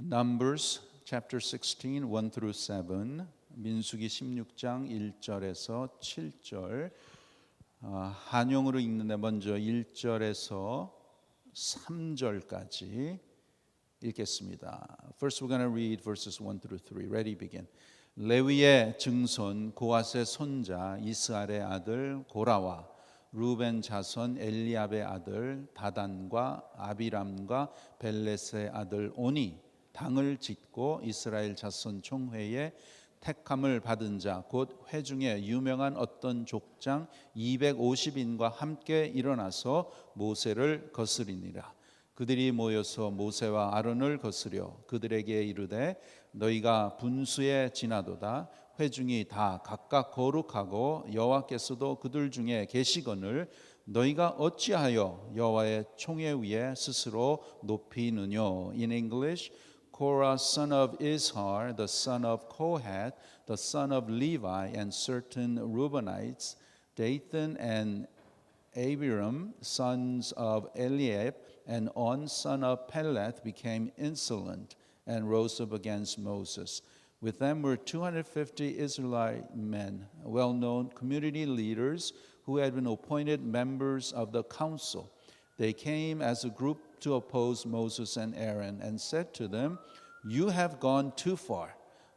Numbers chapter 16, 1 through 7, 민수기 16장 1절에서 7절, 한용으로 읽는데 먼저 1절에서 3절까지 읽겠습니다. First we're going to read verses 1 through 3. Ready, begin. 레위의 증손 고핫의 손자 이스할의 아들 고라와 루벤 자손 엘리압의 아들 다단과 아비람과 벨렛의 아들 오니 당을 짓고 이스라엘 자손 총회에 택함을 받은 자 곧 회중에 유명한 어떤 족장 250인과 함께 일어나서 모세를 거스리니라. 그들이 모여서 모세와 아론을 거스려 그들에게 이르되 너희가 분수에 지나도다. 회중이 다 각각 거룩하고 여호와께서도 그들 중에 계시거늘 너희가 어찌하여 여호와의 총회 위에 스스로 높이느뇨. In English, Korah son of Ishar, the son of Kohath, the son of Levi, and certain Reubenites, Dathan and Abiram, sons of Eliab, and On, son of Peleth, became insolent and rose up against Moses. With them were 250 Israelite men, well-known community leaders who had been appointed members of the council. They came as a group to oppose Moses and Aaron and said to them, "You have gone too far.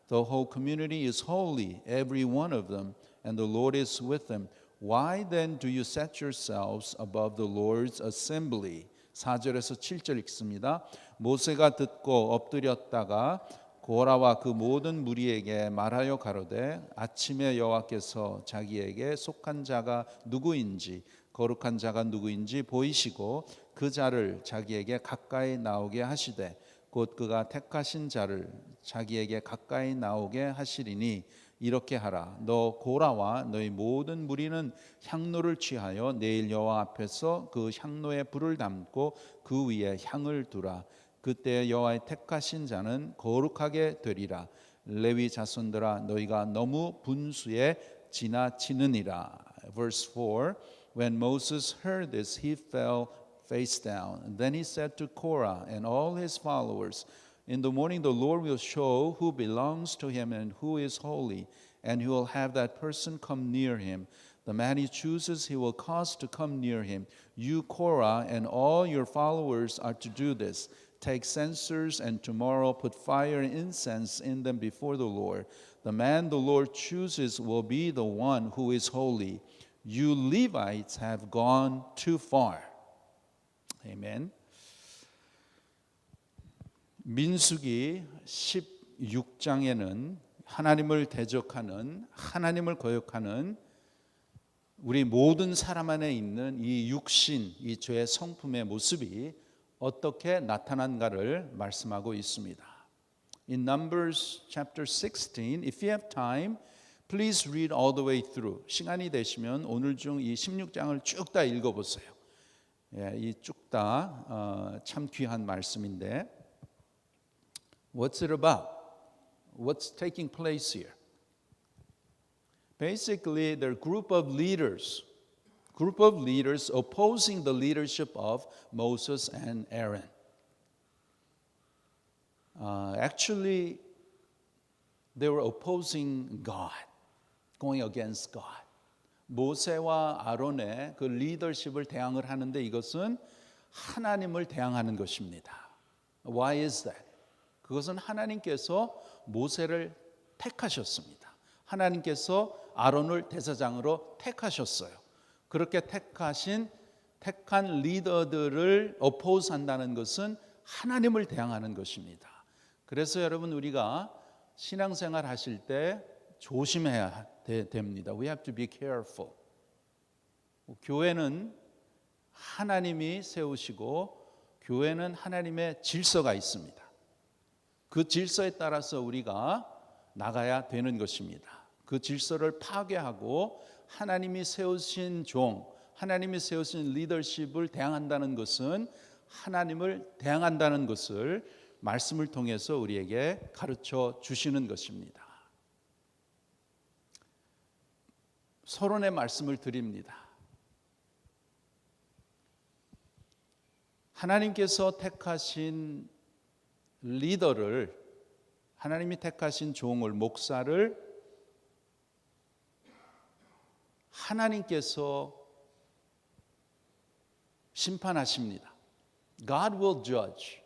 The whole community is holy, every one of them, and the Lord is with them. Why then do you set yourselves above the Lord's assembly?" 4절에서 7절 읽습니다. 모세가 듣고 엎드렸다가 고라와 그 모든 무리에게 말하여 가로되 아침에 여호와께서 자기에게 속한 자가 누구인지 거룩한 자가 누구인지 보이시고 그 자를 자기에게 가까이 나오게 하시되 곧 그가 택하신 자를 자기에게 가까이 나오게 하시리니 이렇게 하라. 너 고라와 너희 모든 무리는 향로를 취하여 내일 여호와 앞에서 그 향로에 불을 담고 그 위에 향을 두라. 그때 여호와의 택하신 자는 거룩하게 되리라. 레위 자손들아 너희가 너무 분수에 지나치느니라. Verse 4. When Moses heard this, he fell face down. Then he said to Korah and all his followers, "In the morning the Lord will show who belongs to him and who is holy, and he will have that person come near him. The man he chooses he will cause to come near him. You, Korah, and all your followers are to do this. Take censers and tomorrow put fire and incense in them before the Lord. The man the Lord chooses will be the one who is holy. You Levites have gone too far." 아멘. 민수기 16장에는 하나님을 대적하는, 하나님을 거역하는 우리 모든 사람 안에 있는 이 육신, 이 죄의 성품의 모습이 어떻게 나타난가를 말씀하고 있습니다. In Numbers chapter 16, if you have time, please read all the way through. 시간이 되시면 오늘 중 이 16장을 쭉 다 읽어보세요. 이 쭉 다 참 귀한 말씀인데 What's it about? What's taking place here? Basically, they're a group of leaders opposing the leadership of Moses and Aaron. Actually, they were opposing God, going against God. 모세와 아론의 그 리더십을 대항을 하는데 이것은 하나님을 대항하는 것입니다. Why is that? 그것은 하나님께서 모세를 택하셨습니다. 하나님께서 아론을 대제사장으로 택하셨어요. 그렇게 택한 리더들을 oppose한다는 것은 하나님을 대항하는 것입니다. 그래서 여러분 우리가 신앙생활 하실 때 조심해야 됩니다. We have to be careful. 교회는 하나님이 세우시고 교회는 하나님의 질서가 있습니다. 그 질서에 따라서 우리가 나가야 되는 것입니다. 그 질서를 파괴하고 하나님이 세우신 종, 하나님이 세우신 리더십을 대항한다는 것은 하나님을 대항한다는 것을 말씀을 통해서 우리에게 가르쳐 주시는 것입니다. 서론의 말씀을 드립니다. 하나님께서 택하신 리더를, 하나님이 택하신 종을, 목사를 하나님께서 심판하십니다. God will judge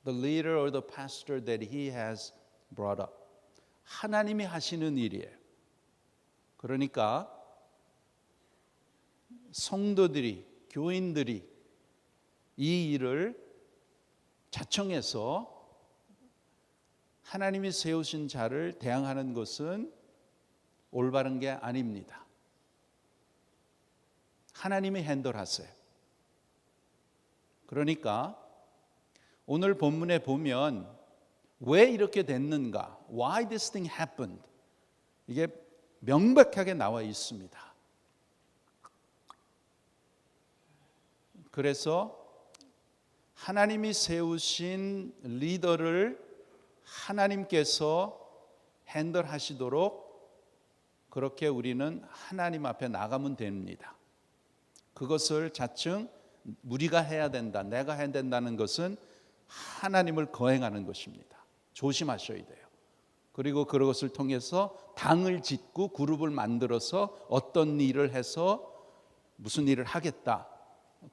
the leader or the pastor that he has brought up. 하나님이 하시는 일이에요. 그러니까 성도들이, 교인들이 이 일을 자청해서 하나님이 세우신 자를 대항하는 것은 올바른 게 아닙니다. 하나님이 핸들하세요. 그러니까 오늘 본문에 보면 왜 이렇게 됐는가? Why this thing happened? 이게 명백하게 나와 있습니다. 그래서 하나님이 세우신 리더를 하나님께서 핸들하시도록 그렇게 우리는 하나님 앞에 나가면 됩니다. 그것을 자칭 우리가 해야 된다, 내가 해야 된다는 것은 하나님을 거행하는 것입니다. 조심하셔야 돼요. 그리고 그것을 통해서 당을 짓고 그룹을 만들어서 어떤 일을 해서 무슨 일을 하겠다.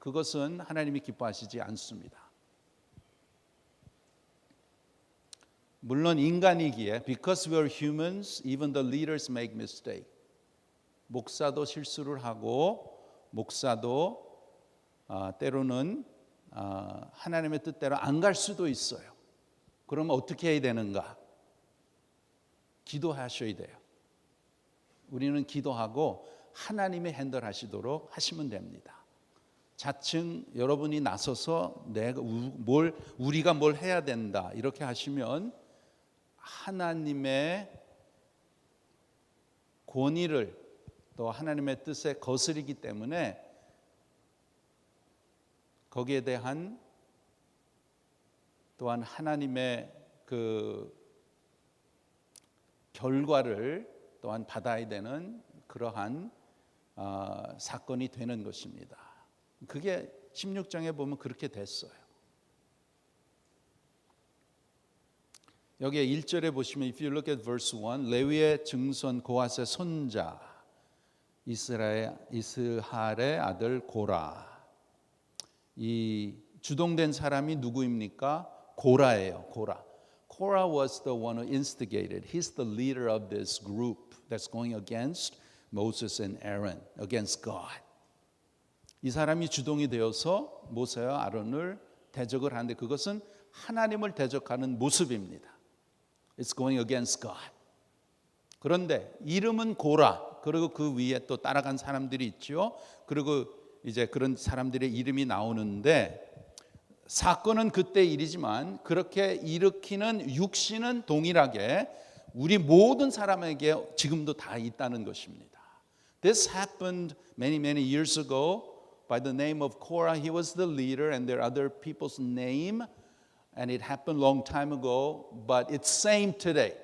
그것은 하나님이 기뻐하시지 않습니다. 물론 인간이기에 because we are humans, even the leaders make mistake. 목사도 실수를 하고 목사도 때로는 하나님의 뜻대로 안 갈 수도 있어요. 그러면 어떻게 해야 되는가? 기도하셔야 돼요. 우리는 기도하고 하나님이 핸들하시도록 하시면 됩니다. 자칭 여러분이 나서서 우리가 뭘 해야 된다 이렇게 하시면 하나님의 권위를 또 하나님의 뜻에 거스르기 때문에 거기에 대한 또한 하나님의 그 결과를 또한 받아야 되는 그러한 사건이 되는 것입니다. 그게 16장에 보면 그렇게 됐어요. 여기에 1절에 보시면 if you look at verse 1 레위의 증손 고핫의 손자 이스할의 아들 고라. 이 주동된 사람이 누구입니까? 고라예요. 고라. Korah was the one who instigated. He's the leader of this group that's going against Moses and Aaron, against God. 이 사람이 주동이 되어서 모세와 아론을 대적을 하는데 그것은 하나님을 대적하는 모습입니다. It's going against God. 그런데 이름은 고라. 그리고 그 위에 또 따라간 사람들이 있죠. 그리고 이제 그런 사람들의 이름이 나오는데 사건은 그때 일이지만 그렇게 일으키는 육신은 동일하게 우리 모든 사람에게 지금도 다 있다는 것입니다. This happened many years ago by the name of Korah. He was the leader and there are other people's name and it happened long time ago but it's same today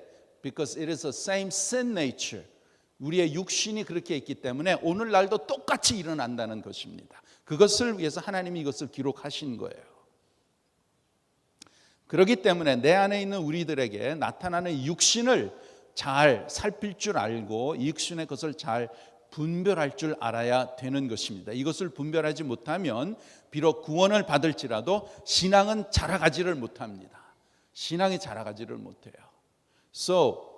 because it is the same sin nature. 우리의 육신이 그렇게 있기 때문에 오늘날도 똑같이 일어난다는 것입니다. 그것을 위해서 하나님이 이것을 기록하신 거예요. 그렇기 때문에 내 안에 있는 우리들에게 나타나는 육신을 잘 살필 줄 알고 이 육신의 것을 잘 분별할 줄 알아야 되는 것입니다. 이것을 분별하지 못하면 비록 구원을 받을지라도 신앙은 자라가지를 못합니다. 신앙이 자라가지를 못해요. So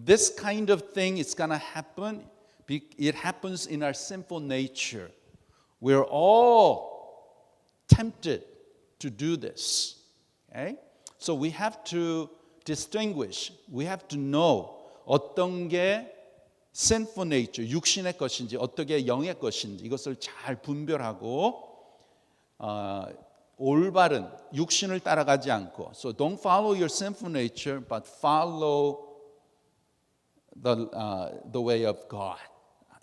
this kind of thing is going to happen. It happens in our sinful nature. We're all tempted to do this. Okay? So we have to distinguish. We have to know 어떤 게 sinful nature, 육신의 것인지 어떻게 영의 것인지 이것을 잘 분별하고 올바른 육신을 따라가지 않고 So don't follow your sinful nature but follow the way of God.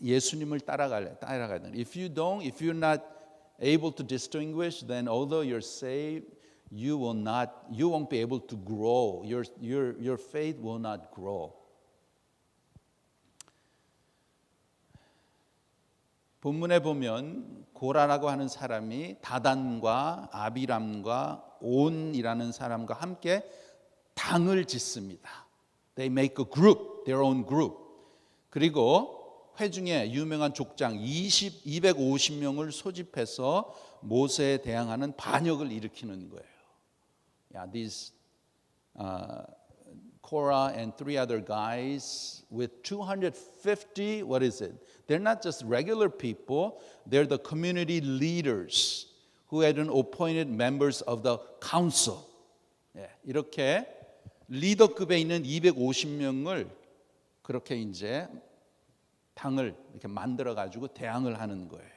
예수님을 따라가야 되는. If you're not able to distinguish, then although you're saved, you won't be able to grow. Your faith will not grow. 본문에 보면 고라라고 하는 사람이 다단과 아비람과 온이라는 사람과 함께 당을 짓습니다. They make a group, their own group. 그리고 회중에 유명한 족장 250명을 소집해서 모세에 대항하는 반역을 일으키는 거예요. Yeah, these Korah and three other guys with 250, what is it? They're not just regular people, they're the community leaders who had been appointed members of the council. 예, 이렇게 리더급에 있는 250명을 그렇게 이제 당을 이렇게 만들어 가지고 대항을 하는 거예요.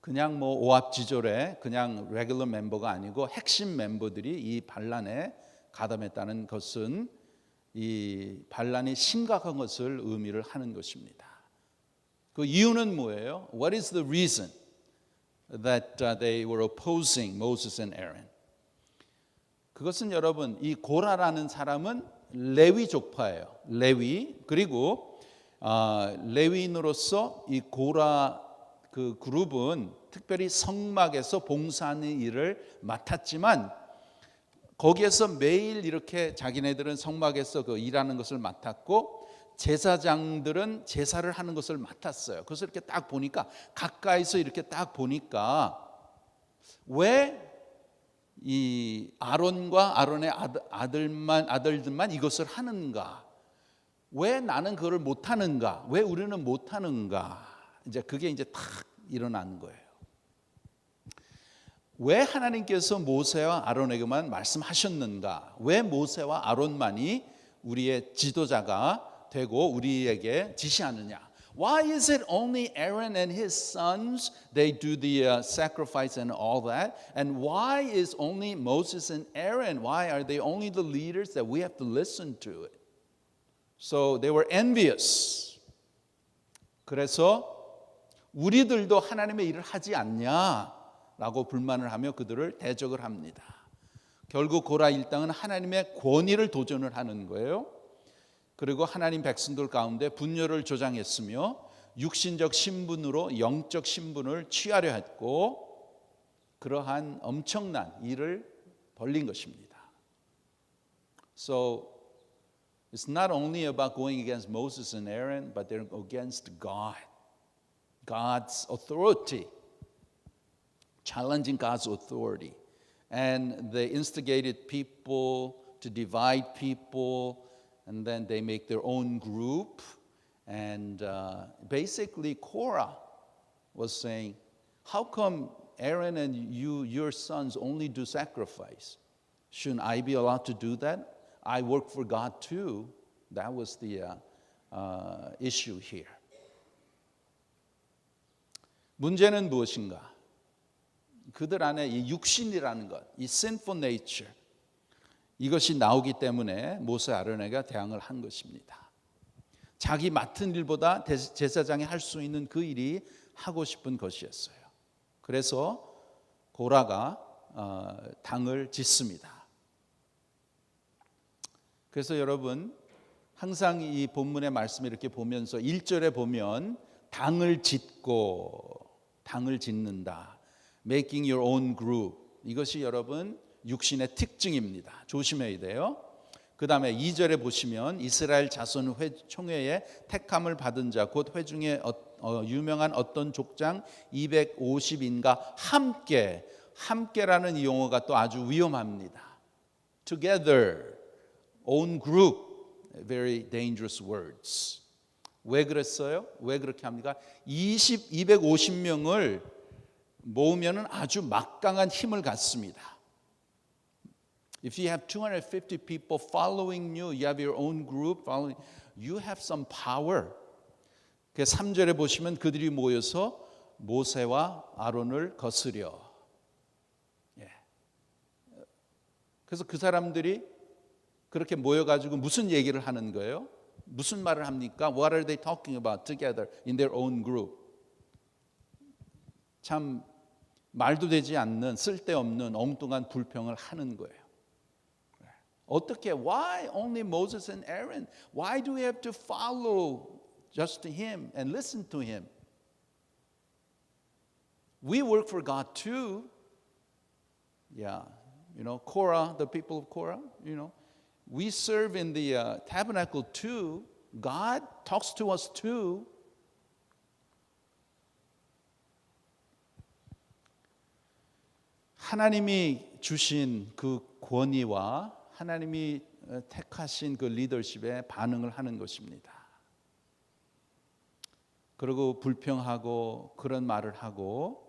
그냥 뭐 오합지졸의 그냥 레귤러 멤버가 아니고 핵심 멤버들이 이 반란에 가담했다는 것은 이 반란이 심각한 것을 의미를 하는 것입니다. 그 이유는 뭐예요? What is the reason that they were opposing Moses and Aaron? 그것은 여러분 이 고라라는 사람은 레위 족파예요. 레위. 그리고 레위인으로서 이 고라 그 그룹은 특별히 성막에서 봉사하는 일을 맡았지만 거기에서 매일 이렇게 자기네들은 성막에서 그 일하는 것을 맡았고 제사장들은 제사를 하는 것을 맡았어요. 그래서 이렇게 딱 보니까 가까이서 이렇게 딱 보니까 왜 이 아론과 아론의 아들들만 이것을 하는가? 왜 나는 그걸 못하는가? 왜 우리는 못하는가? 이제 그게 이제 탁 일어난 거예요. 왜 하나님께서 모세와 아론에게만 말씀하셨는가? 왜 모세와 아론만이 우리의 지도자가 되고 우리에게 지시하느냐? Why is it only Aaron and his sons they do the sacrifice and all that? And why is only Moses and Aaron? Why are they only the leaders that we have to listen to it? So they were envious. 그래서 우리들도 하나님의 일을 하지 않냐라고 불만을 하며 그들을 대적을 합니다. 결국 고라 일당은 하나님의 권위를 도전을 하는 거예요. 그리고 하나님 백성들 가운데 분열을 조장했으며 육신적 신분으로 영적 신분을 취하려 했고 그러한 엄청난 일을 벌린 것입니다. So it's not only about going against Moses and Aaron, but they're against God. God's authority, challenging God's authority. And they instigated people to divide people, and then they make their own group. And basically, Korah was saying, how come Aaron and your sons only do sacrifice? Shouldn't I be allowed to do that? I work for God too. That was the issue here. 문제는 무엇인가? 그들 안에 이 육신이라는 것, 이 sinful nature, 이것이 나오기 때문에 모세 아론에게 대항을 한 것입니다. 자기 맡은 일보다 제사장이 할 수 있는 그 일이 하고 싶은 것이었어요. 그래서 고라가 당을 짓습니다. 그래서 여러분 항상 이 본문의 말씀을 이렇게 보면서 1절에 보면 당을 짓는다. Making your own group. 이것이 여러분 육신의 특징입니다. 조심해야 돼요. 그 다음에 2절에 보시면 이스라엘 자손 총회에 택함을 받은 자 곧 회중에 유명한 어떤 족장 250인가 함께라는 이 용어가 또 아주 위험합니다. Together, own group, very dangerous words. 왜 그랬어요? 왜 그렇게 합니까? 250명을 모으면 아주 막강한 힘을 갖습니다. If you have 250 people following you, you have your own group following, you have some power. 3절에 보시면 그들이 모여서 모세와 아론을 거스려. 그래서 그 사람들이 그렇게 모여가지고 무슨 얘기를 하는 거예요? 무슨 말을 합니까? What are they talking about together in their own group? 참 말도 되지 않는 쓸데없는 엉뚱한 불평을 하는 거예요. 어떻게? Why only Moses and Aaron? Why do we have to follow just him and listen to him. We work for God too. Yeah, Korah, the people of Korah, we serve in the tabernacle too. God talks to us too. 하나님이 주신 그 권위와 하나님이 택하신 그 리더십에 반응을 하는 것입니다. 그리고 불평하고 그런 말을 하고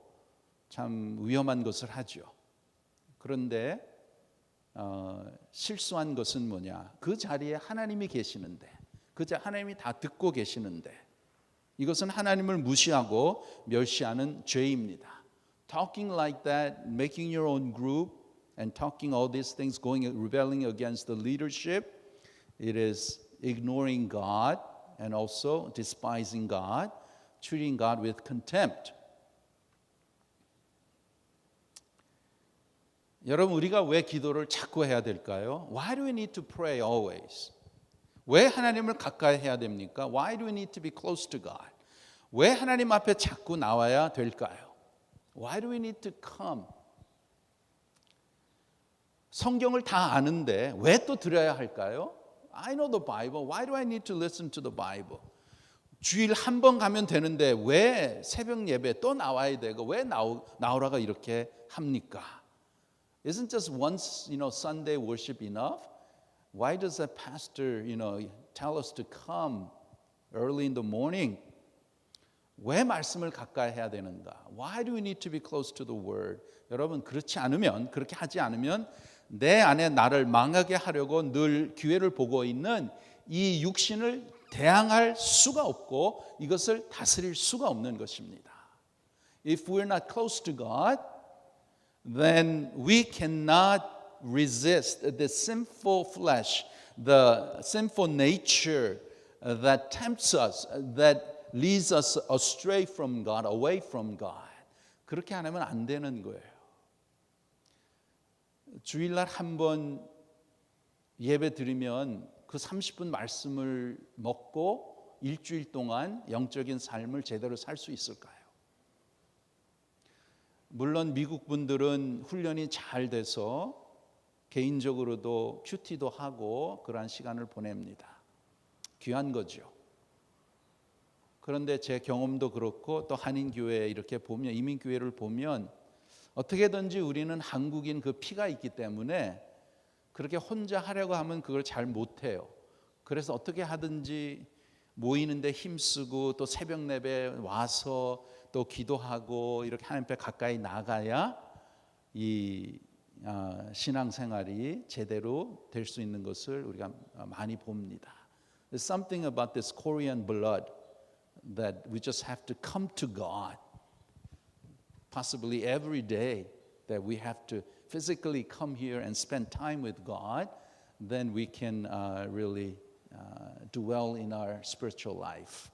참 위험한 것을 하죠. 그런데 실수한 것은 뭐냐? 그 자리에 하나님이 계시는데, 하나님이 다 듣고 계시는데, 이것은 하나님을 무시하고 멸시하는 죄입니다. Talking like that, making your own group, and talking all these things, rebelling against the leadership, it is ignoring God and also despising God, treating God with contempt. 여러분, 우리가 왜 기도를 자꾸 해야 될까요? Why do we need to pray always? 왜 하나님을 가까이 해야 됩니까? Why do we need to be close to God? 왜 하나님 앞에 자꾸 나와야 될까요? Why do we need to come? 성경을 다 아는데 왜 또 들어야 할까요? I know the Bible. Why do I need to listen to the Bible? 주일 한 번 가면 되는데 왜 새벽 예배 또 나와야 되고 왜 나오라가 이렇게 합니까? Isn't just once, Sunday worship enough? Why does the pastor, tell us to come early in the morning? 왜 말씀을 가까이 해야 되는가? Why do we need to be close to the word? 여러분, 그렇게 하지 않으면 내 안에 나를 망하게 하려고 늘 기회를 보고 있는 이 육신을 대항할 수가 없고 이것을 다스릴 수가 없는 것입니다. If we're not close to God, then we cannot resist the sinful flesh, the sinful nature that tempts us, that leads us astray from God, away from God. 그렇게 안 하면 안 되는 거예요. 주일날 한 번 예배 드리면 그 30분 말씀을 먹고 일주일 동안 영적인 삶을 제대로 살 수 있을까요? 물론 미국 분들은 훈련이 잘 돼서 개인적으로도 큐티도 하고 그러한 시간을 보냅니다. 귀한 거죠. 그런데 제 경험도 그렇고 또 한인교회 이렇게 보면, 이민교회를 보면 어떻게든지 우리는 한국인 그 피가 있기 때문에 그렇게 혼자 하려고 하면 그걸 잘 못해요. 그래서 어떻게 하든지 모이는데 힘쓰고 또 새벽 예배 와서 또 기도하고 이렇게 하나님 앞에 가까이 나가야 이 신앙생활이 제대로 될 수 있는 것을 우리가 많이 봅니다. There's something about this Korean blood that we just have to come to God. Possibly every day that we have to physically come here and spend time with God, then we can really do well in our spiritual life.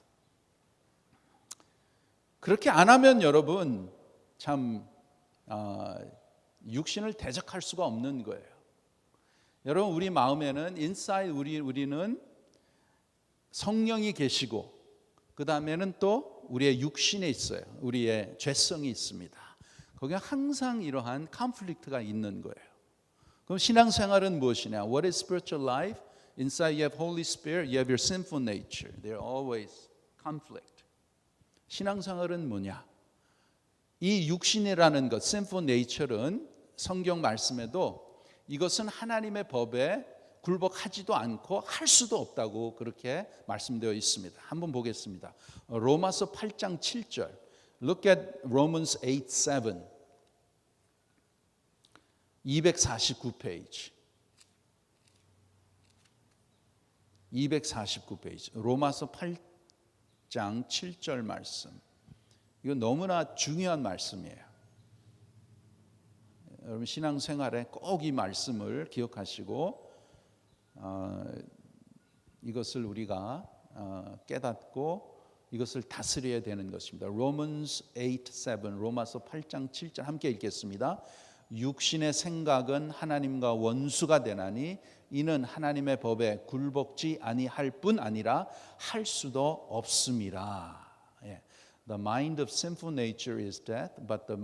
그렇게 안 하면 여러분 참 육신을 대적할 수가 없는 거예요. 여러분, 우리 마음에는 inside 우리는 성령이 계시고 그 다음에는 또 우리의 육신에 있어요. 우리의 죄성이 있습니다. 거기에 항상 이러한 컨플릭트가 있는 거예요. 그럼 신앙생활은 무엇이냐? What is spiritual life? Inside you have Holy Spirit, you have your sinful nature. They're always conflict. 신앙생활은 뭐냐? 이 육신이라는 것, sinful nature는 성경 말씀에도 이것은 하나님의 법에 굴복하지도 않고 할 수도 없다고 그렇게 말씀되어 있습니다. 한번 보겠습니다. 로마서 8장 7절. Look at Romans 8:7. 249페이지. 249페이지. 로마서 8장 7절 말씀. 이거 너무나 중요한 말씀이에요. 여러분, 신앙생활에 꼭 이 말씀을 기억하시고 이것을 우리가 깨닫고 이것을 다스려야 되는 것입니다. Romans 8:7, 로마서 8장 7절 함께 읽겠습니다. 육신의 생각은 하나님과 원수가 되나니 이는 하나님의 법에 굴복지 아니할 뿐 아니라 할 수도 없음이라. 예. The mind of sinful nature is death, but the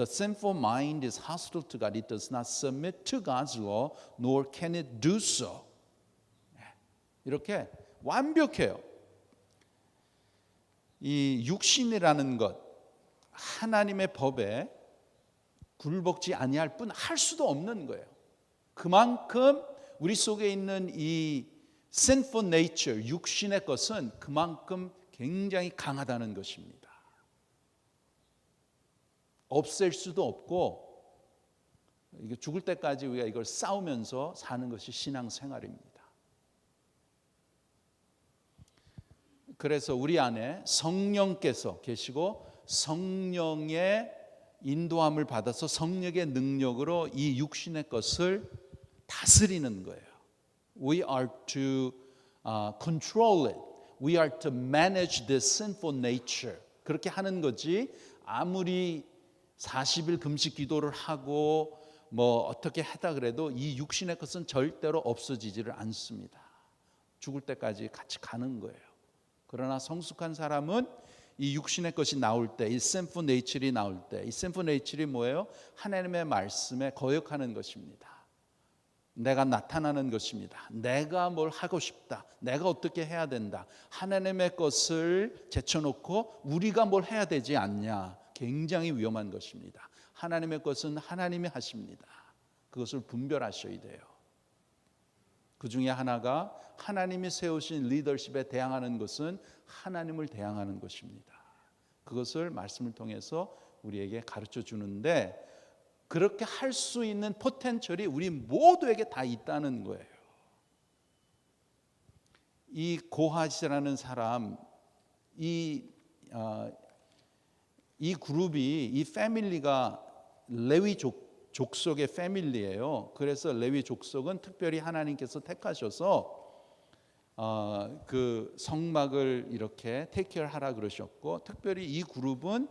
sinful mind is hostile to God. It does not submit to God's law, nor can it do so. 이렇게 완벽해요. 이 육신이라는 것, 하나님의 법에 굴복지 아니할 뿐 할 수도 없는 거예요. 그만큼 우리 속에 있는 이 sinful nature, 육신의 것은 그만큼 굉장히 강하다는 것입니다. 없앨 수도 없고 죽을 때까지 우리가 이걸 싸우면서 사는 것이 신앙생활입니다. 그래서 우리 안에 성령께서 계시고 성령의 인도함을 받아서 성령의 능력으로 이 육신의 것을 다스리는 거예요. We are to control it. We are to manage this sinful nature. 그렇게 하는 거지 아무리 40일 금식 기도를 하고 뭐 어떻게 하다 그래도 이 육신의 것은 절대로 없어지지를 않습니다. 죽을 때까지 같이 가는 거예요. 그러나 성숙한 사람은 이 육신의 것이 나올 때, 이 sinful nature이 나올 때, 이 sinful nature이 뭐예요? 하나님의 말씀에 거역하는 것입니다. 내가 나타나는 것입니다. 내가 뭘 하고 싶다. 내가 어떻게 해야 된다. 하나님의 것을 제쳐놓고 우리가 뭘 해야 되지 않냐. 굉장히 위험한 것입니다. 하나님의 것은 하나님이 하십니다. 그것을 분별하셔야 돼요. 그 중에 하나가 하나님이 세우신 리더십에 대항하는 것은 하나님을 대항하는 것입니다. 그것을 말씀을 통해서 우리에게 가르쳐 주는데 그렇게 할 수 있는 포텐셜이 우리 모두에게 다 있다는 거예요. 이 고핫이라는 사람, 이 그룹이, 이 패밀리가 레위 족속의 패밀리예요. 그래서 레위 족속은 특별히 하나님께서 택하셔서 그 성막을 이렇게 테이크하라 그러셨고, 특별히 이 그룹은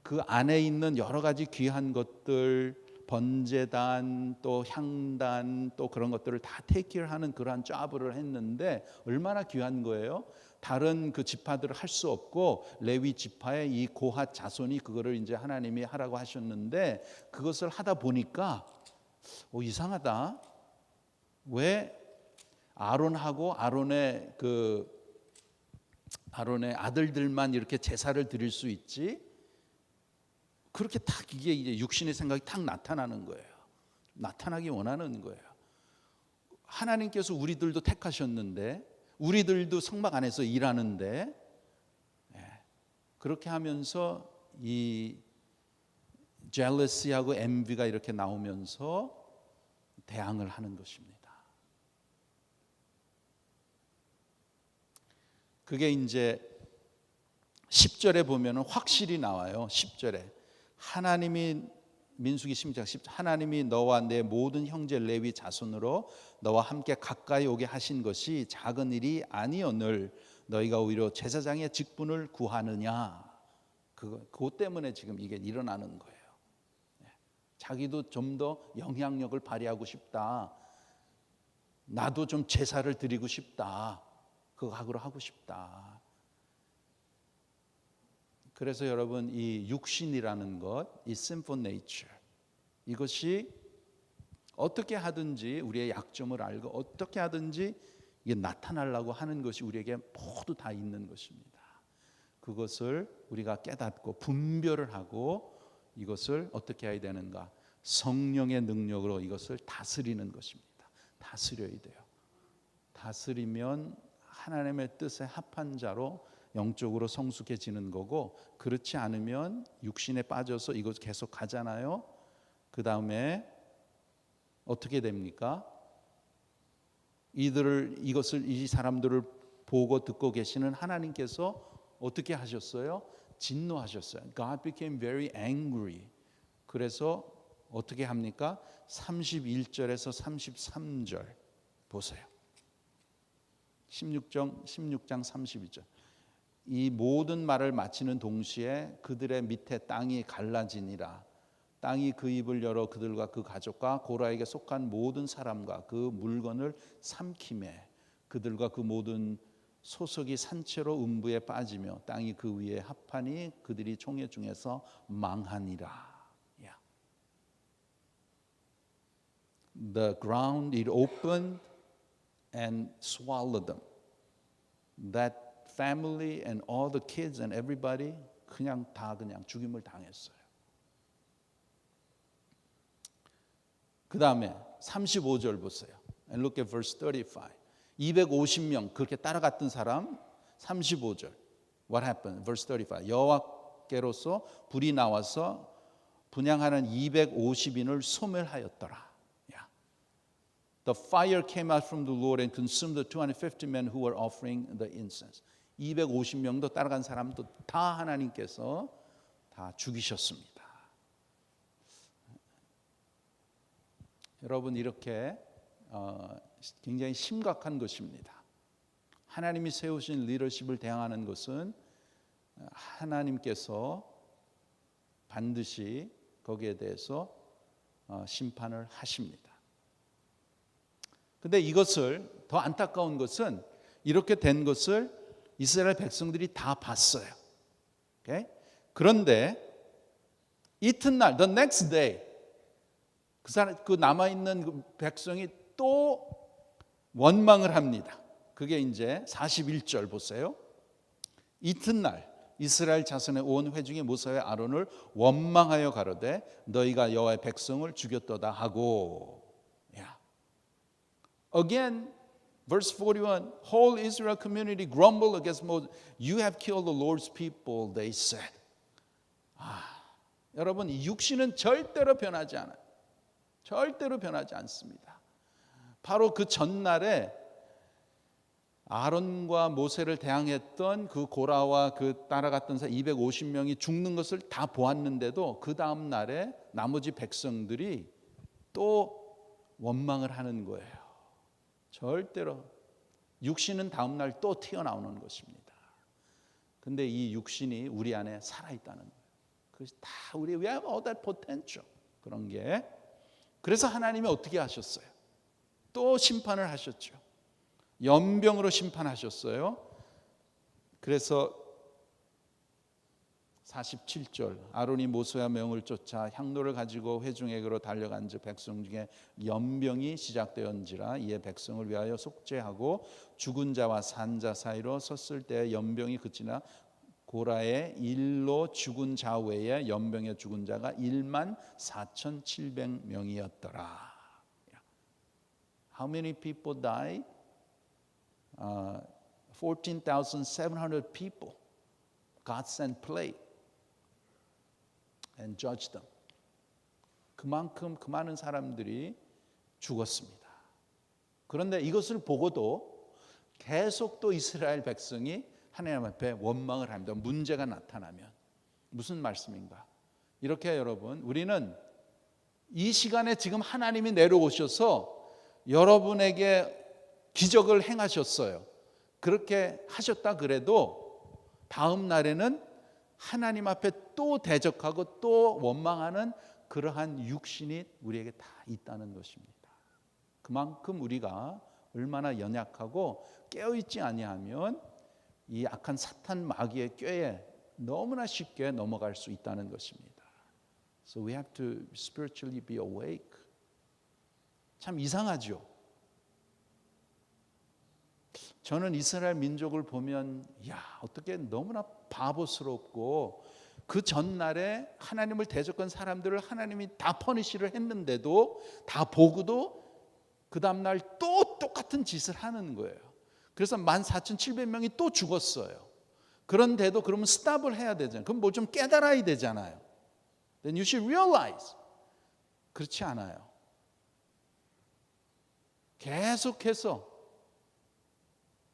그 안에 있는 여러 가지 귀한 것들, 번제단 또 향단 또 그런 것들을 다 테이크하는 그러한 잡을 했는데 얼마나 귀한 거예요. 다른 그 지파들을 할 수 없고 레위 지파의 이 고핫 자손이 그거를 이제 하나님이 하라고 하셨는데 그것을 하다 보니까 이상하다. 왜 아론하고 아론의 아들들만 이렇게 제사를 드릴 수 있지? 그렇게 딱 이게 이제 육신의 생각이 딱 나타나는 거예요. 나타나기 원하는 거예요. 하나님께서 우리들도 택하셨는데, 우리들도 성막 안에서 일하는데, 그렇게 하면서 이 jealousy하고 envy가 이렇게 나오면서 대항을 하는 것입니다. 그게 이제 10절에 보면은 확실히 나와요. 10절에 하나님이 민수기 16장 10절 하나님이 너와 내 모든 형제 레위 자손으로 너와 함께 가까이 오게 하신 것이 작은 일이 아니오늘 너희가 오히려 제사장의 직분을 구하느냐. 그것 때문에 지금 이게 일어나는 거예요. 자기도 좀 더 영향력을 발휘하고 싶다. 나도 좀 제사를 드리고 싶다. 그거 하고 싶다. 그래서 여러분 이 육신이라는 것, 이 sinful nature 이것이 어떻게 하든지 우리의 약점을 알고 어떻게 하든지 이게 나타나려고 하는 것이 우리에게 모두 다 있는 것입니다. 그것을 우리가 깨닫고 분별을 하고 이것을 어떻게 해야 되는가? 성령의 능력으로 이것을 다스리는 것입니다. 다스려야 돼요. 다스리면 하나님의 뜻에 합한 자로 영적으로 성숙해지는 거고, 그렇지 않으면 육신에 빠져서 이것 계속 가잖아요. 그 다음에 어떻게 됩니까? 이 사람들을 보고 듣고 계시는 하나님께서 어떻게 하셨어요? 진노하셨어요. God became very angry. 그래서 어떻게 합니까? 31절에서 33절 보세요. 16장 32절. 이 모든 말을 마치는 동시에 그들의 밑에 땅이 갈라지니라. 땅이 그 입을 열어 그들과 그 가족과 고라에게 속한 모든 사람과 그 물건을 삼키매 그들과 그 모든 소속이 산채로 음부에 빠지며 땅이 그 위에 합하니 그들이 총회 중에서 망하니라. Yeah. The ground it opened and swallowed them. That family and all the kids and everybody 그냥 죽임을 당했어요. 그 다음에 35절 보세요. And look at verse 35. 250명 그렇게 따라갔던 사람 35절. What happened? Verse 35. 여호와께로서 불이 나와서 분향하는 250인을 소멸하였더라. Yeah. The fire came out from the Lord and consumed the 250 men who were offering the incense. 250명도 따라간 사람도 다 하나님께서 다 죽이셨습니다. 여러분 이렇게 굉장히 심각한 것입니다. 하나님이 세우신 리더십을 대항하는 것은 하나님께서 반드시 거기에 대해서 심판을 하십니다. 그런데 이것을 더 안타까운 것은 이렇게 된 것을 이스라엘 백성들이 다 봤어요. Okay? 그런데 이튿날, the next day 그 남아있는 그 백성이 또 원망을 합니다. 그게 이제 41절 보세요. 이튿날 이스라엘 자손의 온 회중이 모세와 아론을 원망하여 가로되 너희가 여호와의 백성을 죽였도다 하고. Yeah. Again, verse 41, whole Israel community grumbled against Moses. You have killed the Lord's people, they said. 여러분 이 육신은 절대로 변하지 않아요. 절대로 변하지 않습니다. 바로 그 전날에 아론과 모세를 대항했던 그 고라와 그 따라갔던 250명이 죽는 것을 다 보았는데도 그 다음 날에 나머지 백성들이 또 원망을 하는 거예요. 절대로 육신은 다음 날 또 튀어나오는 것입니다. 근데 이 육신이 우리 안에 살아있다는 거예요. 그래서 다 we have all that potential. 그런 게 그래서 하나님이 어떻게 하셨어요? 또 심판을 하셨죠. 연병으로 심판하셨어요. 그래서 47절 아론이 모세와 명을 쫓아 향로를 가지고 회중에게로 달려간즉 백성 중에 연병이 시작되었는지라 이에 백성을 위하여 속죄하고 죽은 자와 산 자 사이로 섰을 때 연병이 그치나 고라의 일로 죽은 자 외에 연병에 죽은 자가 14,700명이었더라. How many people died? 14,700 people. God sent plague and judged them. 그만큼 그 많은 사람들이 죽었습니다. 그런데 이것을 보고도 계속 또 이스라엘 백성이 하나님 앞에 원망을 합니다. 문제가 나타나면. 무슨 말씀인가? 이렇게 여러분 우리는 이 시간에 지금 하나님이 내려오셔서 여러분에게 기적을 행하셨어요. 그렇게 하셨다 그래도 다음 날에는 하나님 앞에 또 대적하고 또 원망하는 그러한 육신이 우리에게 다 있다는 것입니다. 그만큼 우리가 얼마나 연약하고 깨어있지 아니하면 이 악한 사탄 마귀의 꾀에 너무나 쉽게 넘어갈 수 있다는 것입니다. So we have to spiritually be awake. 참 이상하죠. 저는 이스라엘 민족을 보면 어떻게 너무나 바보스럽고 그 전날에 하나님을 대적한 사람들을 하나님이 다 퍼니시를 했는데도 다 보고도 그 다음날 또 똑같은 짓을 하는 거예요. 그래서 14,700명이 또 죽었어요. 그런데도 그러면 스탑을 해야 되잖아요. 그럼 뭐 좀 깨달아야 되잖아요. Then you should realize. 그렇지 않아요. 계속해서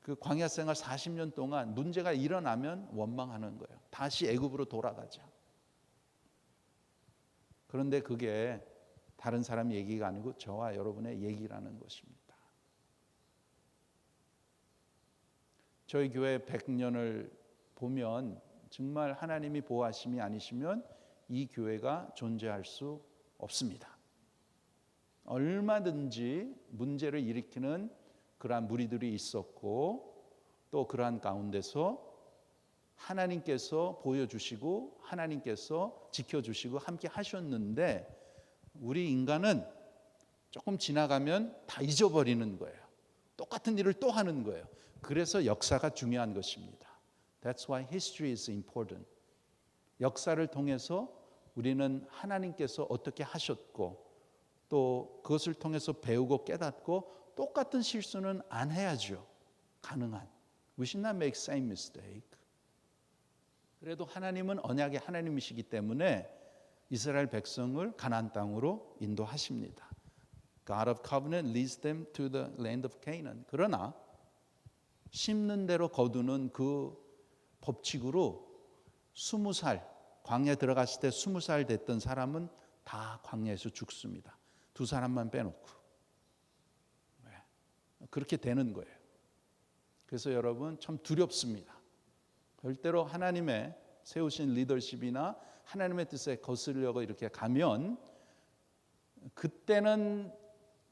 그 광야 생활 40년 동안 문제가 일어나면 원망하는 거예요. 다시 애굽으로 돌아가자. 그런데 그게 다른 사람 얘기가 아니고 저와 여러분의 얘기라는 것입니다. 저희 교회 100년을 보면 정말 하나님이 보호하심이 아니시면 이 교회가 존재할 수 없습니다. 얼마든지 문제를 일으키는 그러한 무리들이 있었고 또 그러한 가운데서 하나님께서 보여주시고 하나님께서 지켜주시고 함께 하셨는데 우리 인간은 조금 지나가면 다 잊어버리는 거예요. 똑같은 일을 또 하는 거예요. 그래서 역사가 중요한 것입니다. That's why history is important. 역사를 통해서 우리는 하나님께서 어떻게 하셨고 또 그것을 통해서 배우고 깨닫고 똑같은 실수는 안 해야죠. 가능한. We should not make same mistake. 그래도 하나님은 언약의 하나님이시기 때문에 이스라엘 백성을 가나안 땅으로 인도하십니다. God of covenant leads them to the land of Canaan. 그러나 심는 대로 거두는 그 법칙으로 20살 광야에 들어갔을 때 20살 됐던 사람은 다 광야에서 죽습니다. 두 사람만 빼놓고. 그렇게 되는 거예요. 그래서 여러분 참 두렵습니다. 절대로 하나님의 세우신 리더십이나 하나님의 뜻에 거스르려고 이렇게 가면 그때는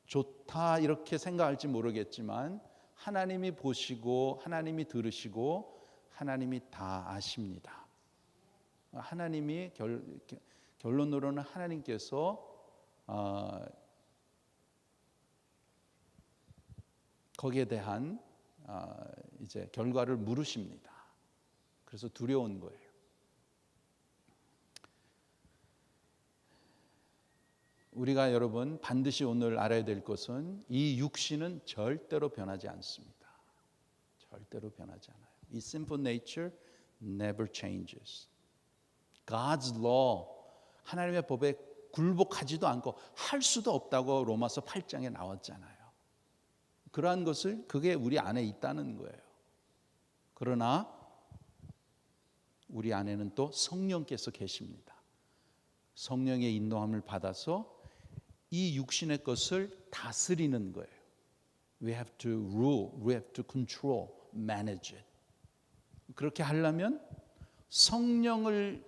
좋다 이렇게 생각할지 모르겠지만 하나님이 보시고 하나님이 들으시고 하나님이 다 아십니다. 하나님이 결론으로는 하나님께서 거기에 대한 이제 결과를 물으십니다. 그래서 두려운 거예요. 우리가 여러분 반드시 오늘 알아야 될 것은 이 육신은 절대로 변하지 않습니다. 절대로 변하지 않아요. 이 sinful nature never changes. God's law, 하나님의 법에 굴복하지도 않고 할 수도 없다고 로마서 8장에 나왔잖아요. 그러한 것을 그게 우리 안에 있다는 거예요. 그러나 우리 안에는 또 성령께서 계십니다. 성령의 인도함을 받아서 이 육신의 것을 다스리는 거예요. We have to rule, we have to control, manage it. 그렇게 하려면 성령의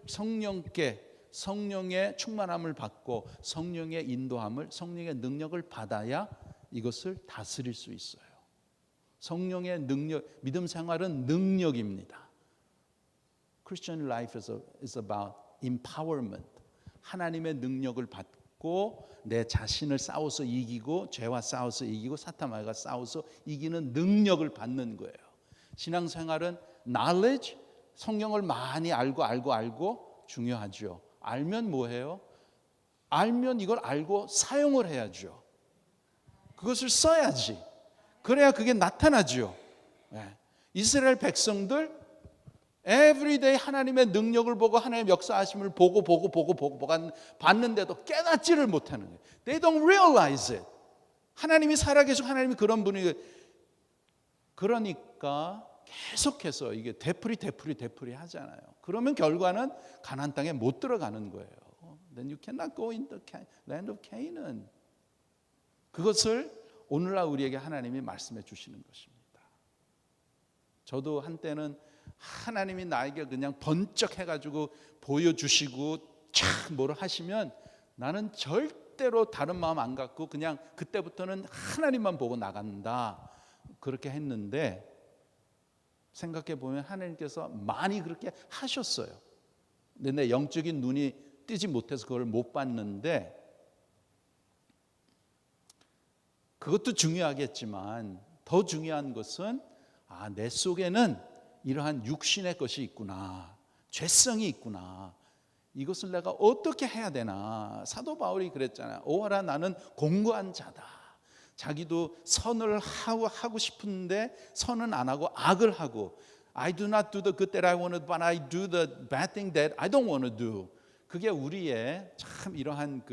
충만함을 받고 성령의 인도함을, 성령의 능력을 받아야 이것을 다스릴 수 있어요. 성령의 능력, 믿음 생활은 능력입니다. Christian life is about empowerment. 하나님의 능력을 받고 내 자신을 싸워서 이기고 죄와 싸워서 이기고 사탄과 싸워서 이기는 능력을 받는 거예요. 신앙생활은 knowledge, 성경을 많이 알고 중요하죠. 알면 뭐해요? 알면 이걸 알고 사용을 해야죠. 그것을 써야지. 그래야 그게 나타나죠. 이스라엘 백성들 everyday 하나님의 능력을 보고 하나님의 역사하심을 보고 봤는데도 깨닫지를 못하는 거예요. They don't realize it. 하나님이 살아계시고 하나님이 그런 분이 그러니까 계속해서 이게 되풀이 하잖아요. 그러면 결과는 가나안 땅에 못 들어가는 거예요. Then you cannot go in the land of Canaan. 그것을 오늘날 우리에게 하나님이 말씀해 주시는 것입니다. 저도 한때는 하나님이 나에게 그냥 번쩍 해가지고 보여주시고 촥 뭐를 하시면 나는 절대로 다른 마음 안 갖고 그냥 그때부터는 하나님만 보고 나간다. 그렇게 했는데 생각해 보면 하나님께서 많이 그렇게 하셨어요. 근데 내 영적인 눈이 뜨지 못해서 그걸 못 봤는데 그것도 중요하겠지만 더 중요한 것은 내 속에는 이러한 육신의 것이 있구나. 죄성이 있구나. 이것을 내가 어떻게 해야 되나. 사도 바울이 그랬잖아요. 오하라 나는 공고한 자다. 자기도 선을 하고 싶은데 선은 안 하고 악을 하고 I do not do the good that I want to do, but I do the bad thing that I don't want to do. 그게 우리의 참 이러한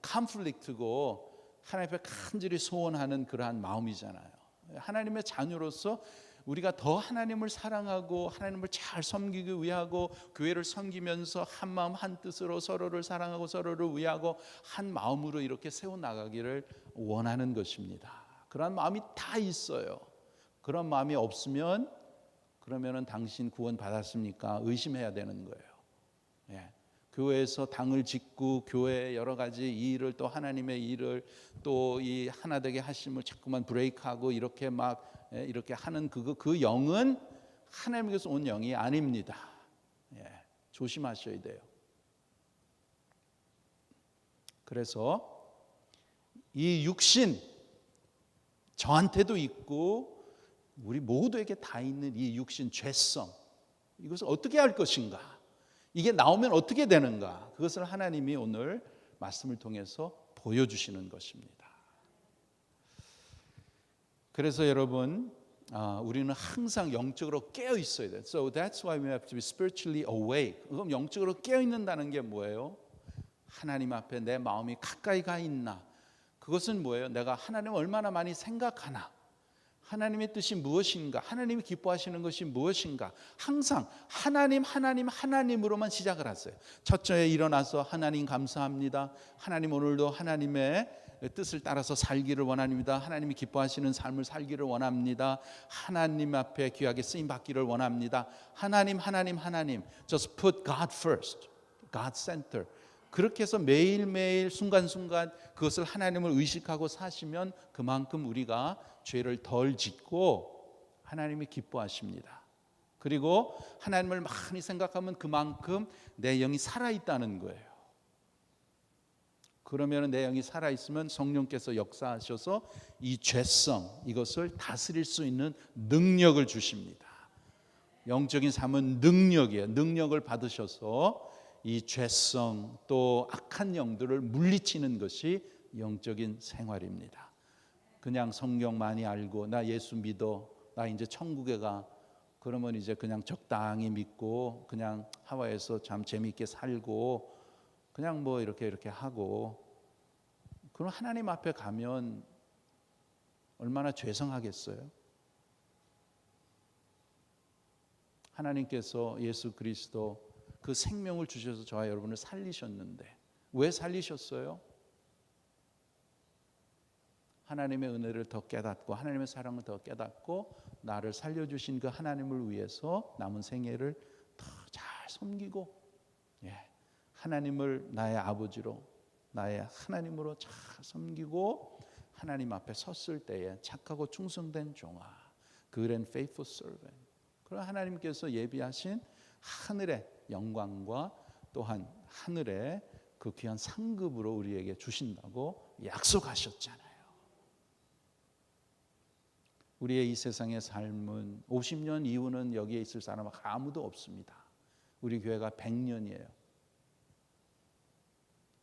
컨플릭트고 하나님 앞에 간절히 소원하는 그러한 마음이잖아요. 하나님의 자녀로서 우리가 더 하나님을 사랑하고 하나님을 잘 섬기기 위하고 교회를 섬기면서 한 마음 한 뜻으로 서로를 사랑하고 서로를 위하고 한 마음으로 이렇게 세워나가기를 원하는 것입니다. 그런 마음이 다 있어요. 그런 마음이 없으면 그러면은 당신 구원 받았습니까? 의심해야 되는 거예요. 예. 교회에서 당을 짓고 교회의 여러 가지 일을 또 하나님의 일을 또 이 하나 되게 하심을 자꾸만 브레이크하고 이렇게 막 이렇게 하는 그 영은 하나님께서 온 영이 아닙니다. 예. 조심하셔야 돼요. 그래서 이 육신 저한테도 있고 우리 모두에게 다 있는 이 육신 죄성, 이것을 어떻게 할 것인가, 이게 나오면 어떻게 되는가, 그것을 하나님이 오늘 말씀을 통해서 보여주시는 것입니다. 그래서 여러분, 우리는 항상 영적으로 깨어 있어야 돼요. So that's why we have to be spiritually awake. 그럼 영적으로 깨어 있는다는 게 뭐예요? 하나님 앞에 내 마음이 가까이 가 있나? 그것은 뭐예요? 내가 하나님을 얼마나 많이 생각하나? 하나님의 뜻이 무엇인가? 하나님이 기뻐하시는 것이 무엇인가? 항상 하나님으로만 시작을 하세요. 첫째에 일어나서 하나님 감사합니다. 하나님 오늘도 하나님의 뜻을 따라서 살기를 원합니다. 하나님이 기뻐하시는 삶을 살기를 원합니다. 하나님 앞에 귀하게 쓰임 받기를 원합니다. 하나님. Just put God first. God center. 그렇게 해서 매일매일 순간순간 그것을 하나님을 의식하고 사시면 그만큼 우리가 죄를 덜 짓고 하나님이 기뻐하십니다. 그리고 하나님을 많이 생각하면 그만큼 내 영이 살아있다는 거예요. 그러면 내 영이 살아있으면 성령께서 역사하셔서 이 죄성, 이것을 다스릴 수 있는 능력을 주십니다. 영적인 삶은 능력이에요. 능력을 받으셔서 이 죄성 또 악한 영들을 물리치는 것이 영적인 생활입니다. 그냥 성경 많이 알고 나 예수 믿어, 나 이제 천국에 가, 그러면 이제 그냥 적당히 믿고 그냥 하와이에서 참 재미있게 살고 그냥 뭐 이렇게 하고, 그럼 하나님 앞에 가면 얼마나 죄성하겠어요? 하나님께서 예수 그리스도 그 생명을 주셔서 저와 여러분을 살리셨는데 왜 살리셨어요? 하나님의 은혜를 더 깨닫고 하나님의 사랑을 더 깨닫고 나를 살려주신 그 하나님을 위해서 남은 생애를 더 잘 섬기고, 하나님을 나의 아버지로 나의 하나님으로 잘 섬기고 하나님 앞에 섰을 때에 착하고 충성된 종아, good and faithful servant. 그런 하나님께서 예비하신 하늘의 영광과 또한 하늘의 그 귀한 상급으로 우리에게 주신다고 약속하셨잖아요. 우리의 이 세상의 삶은 50년 이후는 여기에 있을 사람 아무도 없습니다. 우리 교회가 100년이에요.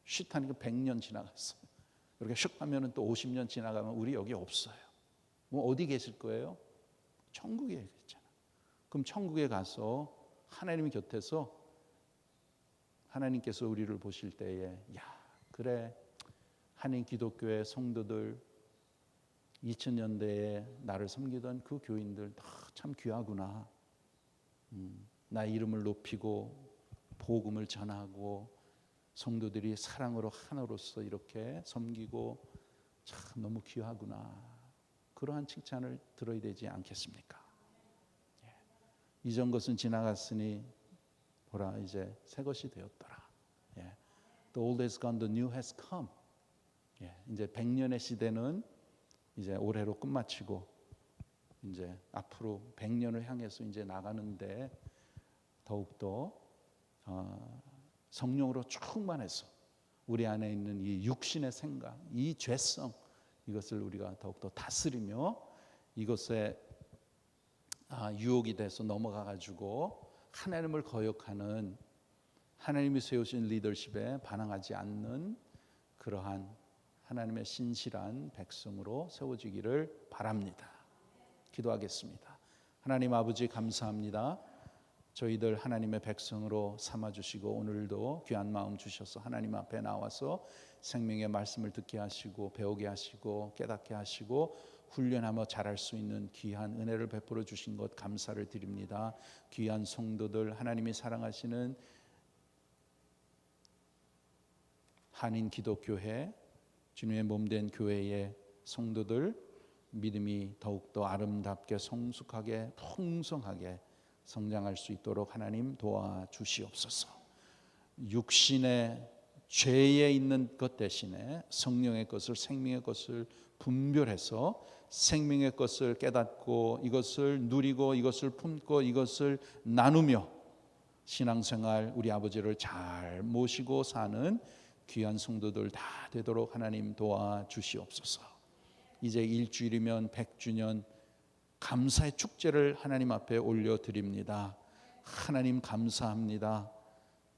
쉿 하니까 100년 지나갔어요. 이렇게 슉 하면 또 50년 지나가면 우리 여기 없어요. 뭐 어디 계실 거예요? 천국에 계시잖아요. 그럼 천국에 가서 하나님 곁에서 하나님께서 우리를 보실 때에 야, 그래, 한인 기독교의 성도들 2000년대에 나를 섬기던 그 교인들 참 귀하구나. 나의 이름을 높이고 복음을 전하고 성도들이 사랑으로 하나로서 이렇게 섬기고 참 너무 귀하구나. 그러한 칭찬을 들어야 되지 않겠습니까? 이전 것은 지나갔으니 보라 이제 새 것이 되었더라. The old has gone, the new has come. 이제 100년의 시대는 이제 올해로 끝마치고 이제 앞으로 100년을 향해서 이제 나가는데 더욱더 성령으로 충만해서 우리 안에 있는 이 육신의 생각, 이 죄성, 이것을 우리가 더욱더 다스리며 이것에 유혹이 돼서 넘어가가지고 하나님을 거역하는, 하나님이 세우신 리더십에 반항하지 않는 그러한 하나님의 신실한 백성으로 세워지기를 바랍니다. 기도하겠습니다. 하나님 아버지 감사합니다. 저희들 하나님의 백성으로 삼아주시고 오늘도 귀한 마음 주셔서 하나님 앞에 나와서 생명의 말씀을 듣게 하시고 배우게 하시고 깨닫게 하시고 훈련하며 자랄 수 있는 귀한 은혜를 베풀어 주신 것 감사를 드립니다. 귀한 성도들, 하나님이 사랑하시는 한인 기독교회, 주님의 몸된 교회의 성도들, 믿음이 더욱더 아름답게 성숙하게 풍성하게 성장할 수 있도록 하나님 도와주시옵소서. 육신의 죄에 있는 것 대신에 성령의 것을, 생명의 것을 분별해서 생명의 것을 깨닫고 이것을 누리고 이것을 품고 이것을 나누며 신앙생활 우리 아버지를 잘 모시고 사는 귀한 성도들 다 되도록 하나님 도와주시옵소서. 이제 일주일이면 100주년 감사의 축제를 하나님 앞에 올려드립니다. 하나님 감사합니다.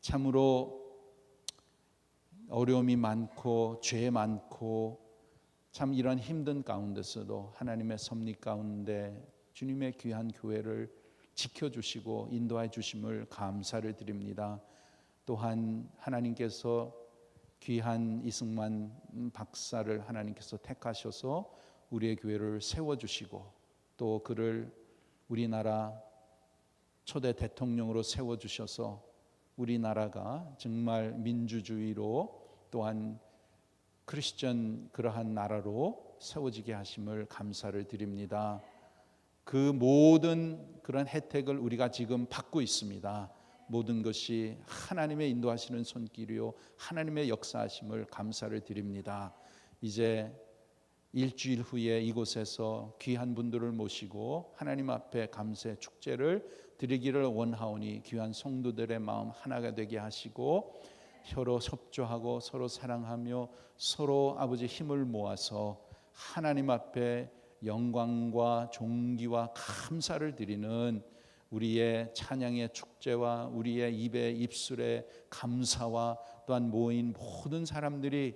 참으로 어려움이 많고 죄 많고 참 이런 힘든 가운데서도 하나님의 섭리 가운데 주님의 귀한 교회를 지켜주시고 인도해 주심을 감사를 드립니다. 또한 하나님께서 귀한 이승만 박사를 하나님께서 택하셔서 우리의 교회를 세워주시고 또 그를 우리나라 초대 대통령으로 세워주셔서 우리나라가 정말 민주주의로 또한 크리스천 그러한 나라로 세워지게 하심을 감사를 드립니다. 그 모든 그런 혜택을 우리가 지금 받고 있습니다. 모든 것이 하나님의 인도하시는 손길이요 하나님의 역사하심을 감사를 드립니다. 이제 일주일 후에 이곳에서 귀한 분들을 모시고 하나님 앞에 감사의 축제를 드리기를 원하오니 귀한 성도들의 마음 하나가 되게 하시고 서로 협조하고 서로 사랑하며 서로 아버지 힘을 모아서 하나님 앞에 영광과 존귀와 감사를 드리는 우리의 찬양의 축제와 우리의 입의 입술의 감사와 또한 모인 모든 사람들이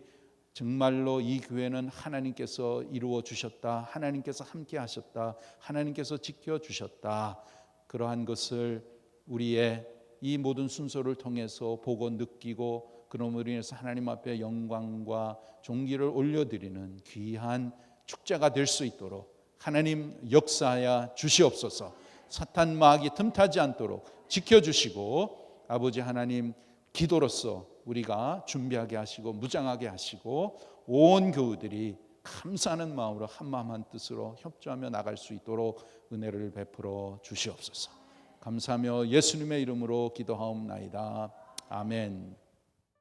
정말로 이 교회는 하나님께서 이루어 주셨다, 하나님께서 함께 하셨다, 하나님께서 지켜 주셨다, 그러한 것을 우리의 이 모든 순서를 통해서 보고 느끼고 그러므로 인해서 하나님 앞에 영광과 존귀를 올려드리는 귀한 축제가 될 수 있도록 하나님 역사하여 주시옵소서. 사탄 마귀 틈타지 않도록 지켜주시고 아버지 하나님 기도로서 우리가 준비하게 하시고 무장하게 하시고 온 교우들이 감사하는 마음으로 한마음 한뜻으로 협조하며 나갈 수 있도록 은혜를 베풀어 주시옵소서. 감사하며 예수님의 이름으로 기도하옵나이다. 아멘.